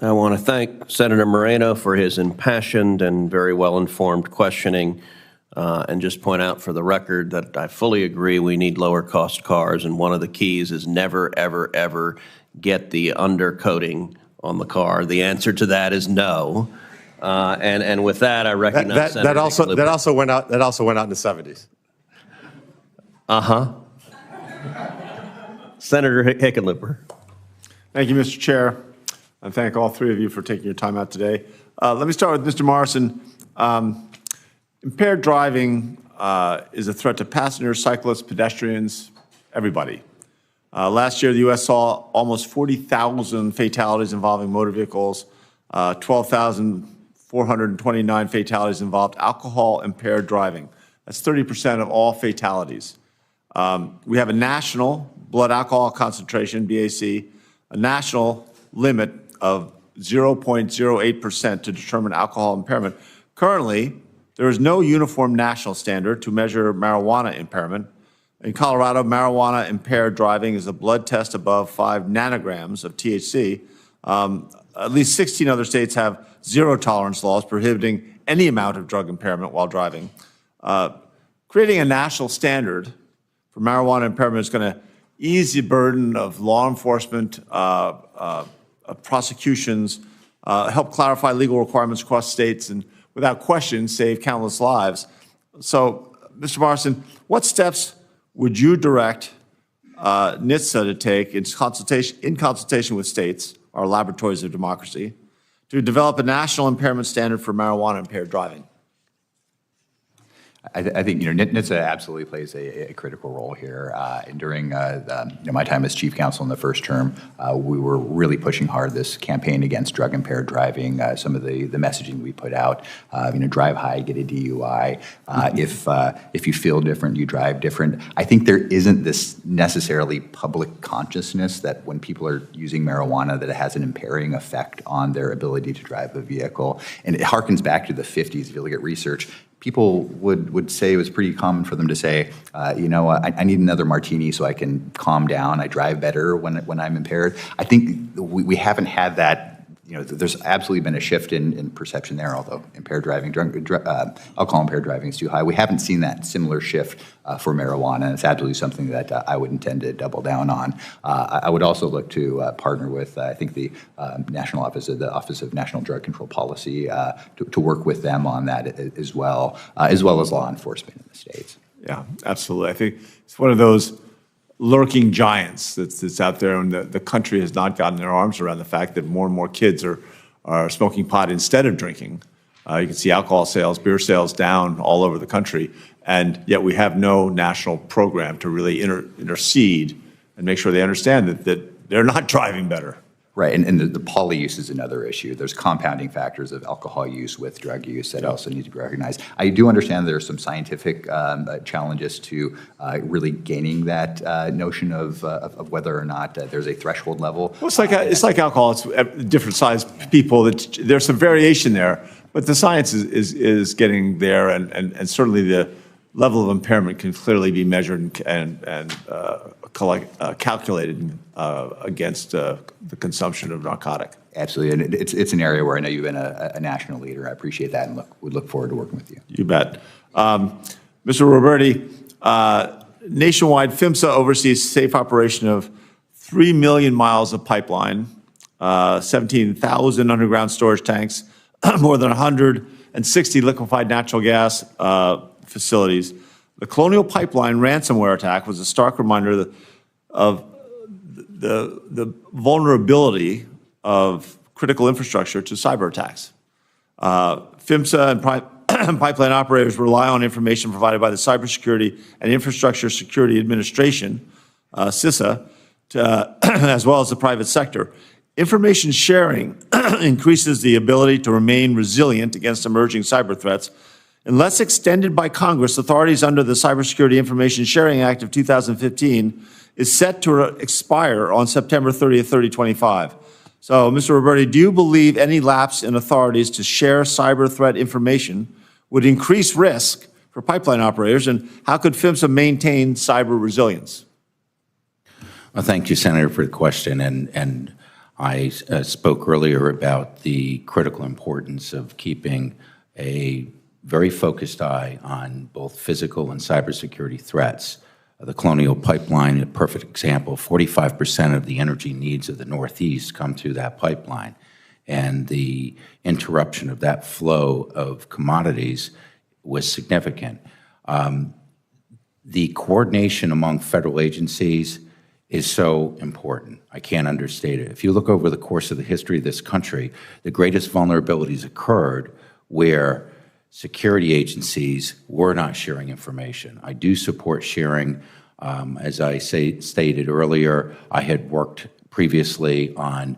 I want to thank Senator Moreno for his impassioned and very well-informed questioning, and just point out for the record that I fully agree we need lower-cost cars, and one of the keys is never, ever, ever get the undercoating on the car. The answer to that is no. And with that, I recognize that also went out in the 70s. Senator Hickenlooper. Thank you, Mr. Chair. I thank all three of you for taking your time out today. Let me start with Mr. Morrison. Impaired driving is a threat to passengers, cyclists, pedestrians, everybody. Last year, the U.S. saw almost 40,000 fatalities involving motor vehicles. 12,429 fatalities involved alcohol-impaired driving. That's 30% of all fatalities. We have a national blood alcohol concentration, BAC, a national limit of 0.08% to determine alcohol impairment. Currently, there is no uniform national standard to measure marijuana impairment. In Colorado, marijuana impaired driving is a blood test above 5 nanograms of THC. At least 16 other states have zero tolerance laws prohibiting any amount of drug impairment while driving. Creating a national standard for marijuana impairment is going to ease the burden of law enforcement, prosecutions, help clarify legal requirements across states, and without question, save countless lives. So, Mr. Morrison, what steps would you direct NHTSA to take in consultation with states, our laboratories of democracy, to develop a national impairment standard for marijuana-impaired driving? I think NHTSA absolutely plays a critical role here. During my time as chief counsel in the first term, we were really pushing hard this campaign against drug-impaired driving. Some of the messaging we put out, drive high, get a DUI. If you feel different, you drive different. I think there isn't this necessarily public consciousness that when people are using marijuana, that it has an impairing effect on their ability to drive a vehicle. And it harkens back to the 50s. If you look at research, people would say it was pretty common for them to say, I need another martini so I can calm down. I drive better when I'm impaired. I think we haven't had that. There's absolutely been a shift in perception there, although impaired driving, alcohol-impaired driving is too high. We haven't seen that similar shift for marijuana, and it's absolutely something that I would intend to double down on. I would also look to partner with, I think, the Office of National Drug Control Policy to work with them on that as well as law enforcement in the states. Yeah, absolutely. I think it's one of those lurking giants that's out there, and the country has not gotten their arms around the fact that more and more kids are smoking pot instead of drinking. You can see alcohol sales, beer sales down all over the country, and yet we have no national program to really intercede and make sure they understand that they're not driving better. Right, and the poly use is another issue. There's compounding factors of alcohol use with drug use that also need to be recognized. I do understand there are some scientific challenges to really gaining that notion of whether or not there's a threshold level. Well, it's like alcohol. It's different size people. There's some variation there, but the science is getting there, and certainly the level of impairment can clearly be measured and calculated against the consumption of narcotic. Absolutely, and it's an area where I know you've been a national leader. I appreciate that, and we look forward to working with you. You bet. Mr. Roberti, nationwide, PHMSA oversees safe operation of 3 million miles of pipeline, 17,000 underground storage tanks, more than 160 liquefied natural gas facilities. The Colonial Pipeline ransomware attack was a stark reminder of the vulnerability of critical infrastructure to cyber attacks. PHMSA and pipeline operators rely on information provided by the Cybersecurity and Infrastructure Security Administration, CISA, as well as the private sector. Information sharing increases the ability to remain resilient against emerging cyber threats. Unless extended by Congress, authorities under the Cybersecurity Information Sharing Act of 2015 is set to expire on September 30th, 2025. So, Mr. Roberti, do you believe any lapse in authorities to share cyber threat information would increase risk for pipeline operators, and how could PHMSA maintain cyber resilience? Well, thank you, Senator, for the question. And I spoke earlier about the critical importance of keeping a very focused eye on both physical and cybersecurity threats. The Colonial Pipeline, a perfect example, 45% of the energy needs of the Northeast come through that pipeline. And the interruption of that flow of commodities was significant. The coordination among federal agencies is so important. I can't understate it. If you look over the course of the history of this country, the greatest vulnerabilities occurred where security agencies were not sharing information. I do support sharing. As I stated earlier, I had worked previously on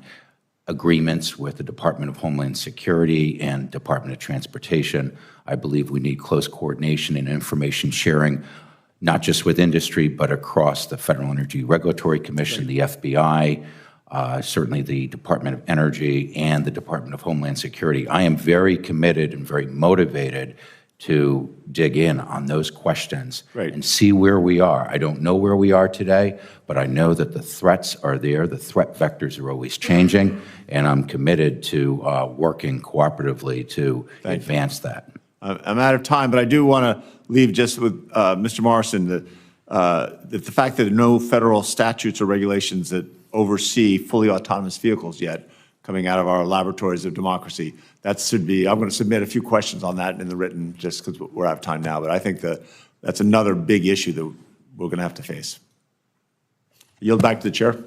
agreements with the Department of Homeland Security and Department of Transportation. I believe we need close coordination and information sharing, not just with industry, but across the Federal Energy Regulatory Commission, the FBI, certainly the Department of Energy, and the Department of Homeland Security. I am very committed and very motivated to dig in on those questions and see where we are. I don't know where we are today, but I know that the threats are there. The threat vectors are always changing, and I'm committed to working cooperatively to advance that. I'm out of time, but I do want to leave just with Mr. Morrison that the fact that there are no federal statutes or regulations that oversee fully autonomous vehicles yet coming out of our laboratories of democracy, that should be, I'm going to submit a few questions on that in the written just because we're out of time now, but I think that's another big issue that we're going to have to face. Yield back to the chair.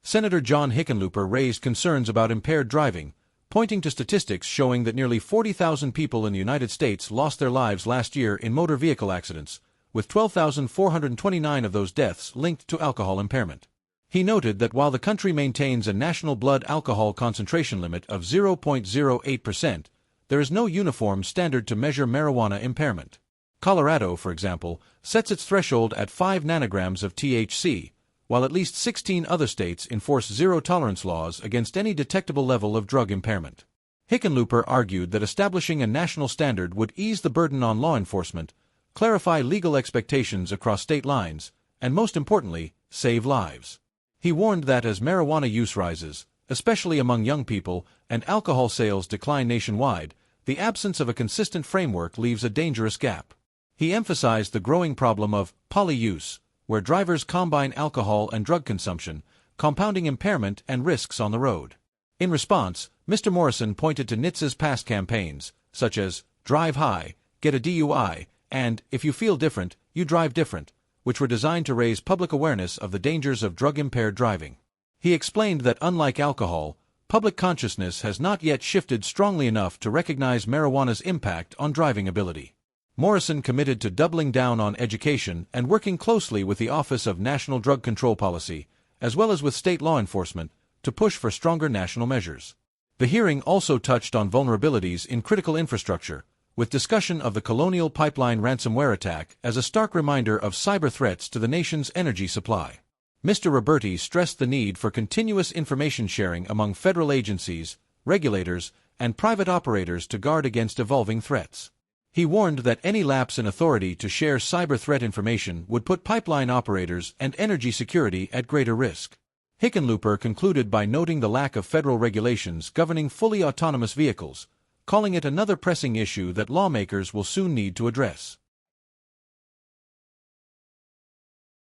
Senator John Hickenlooper raised concerns about impaired driving, pointing to statistics showing that nearly 40,000 people in the United States lost their lives last year in motor vehicle accidents, with 12,429 of those deaths linked to alcohol impairment. He noted that while the country maintains a national blood alcohol concentration limit of 0.08%, there is no uniform standard to measure marijuana impairment. Colorado, for example, sets its threshold at 5 nanograms of THC, while at least 16 other states enforce zero-tolerance laws against any detectable level of drug impairment. Hickenlooper argued that establishing a national standard would ease the burden on law enforcement, clarify legal expectations across state lines, and most importantly, save lives. He warned that as marijuana use rises, especially among young people, and alcohol sales decline nationwide, the absence of a consistent framework leaves a dangerous gap. He emphasized the growing problem of poly-use, where drivers combine alcohol and drug consumption, compounding impairment and risks on the road. In response, Mr. Morrison pointed to NHTSA's past campaigns, such as Drive High, Get a DUI, and If You Feel Different, You Drive Different, which were designed to raise public awareness of the dangers of drug-impaired driving. He explained that unlike alcohol, public consciousness has not yet shifted strongly enough to recognize marijuana's impact on driving ability. Morrison committed to doubling down on education and working closely with the Office of National Drug Control Policy, as well as with state law enforcement, to push for stronger national measures. The hearing also touched on vulnerabilities in critical infrastructure, with discussion of the Colonial Pipeline ransomware attack as a stark reminder of cyber threats to the nation's energy supply. Mr. Roberti stressed the need for continuous information sharing among federal agencies, regulators, and private operators to guard against evolving threats. He warned that any lapse in authority to share cyber threat information would put pipeline operators and energy security at greater risk. Hickenlooper concluded by noting the lack of federal regulations governing fully autonomous vehicles, calling it another pressing issue that lawmakers will soon need to address.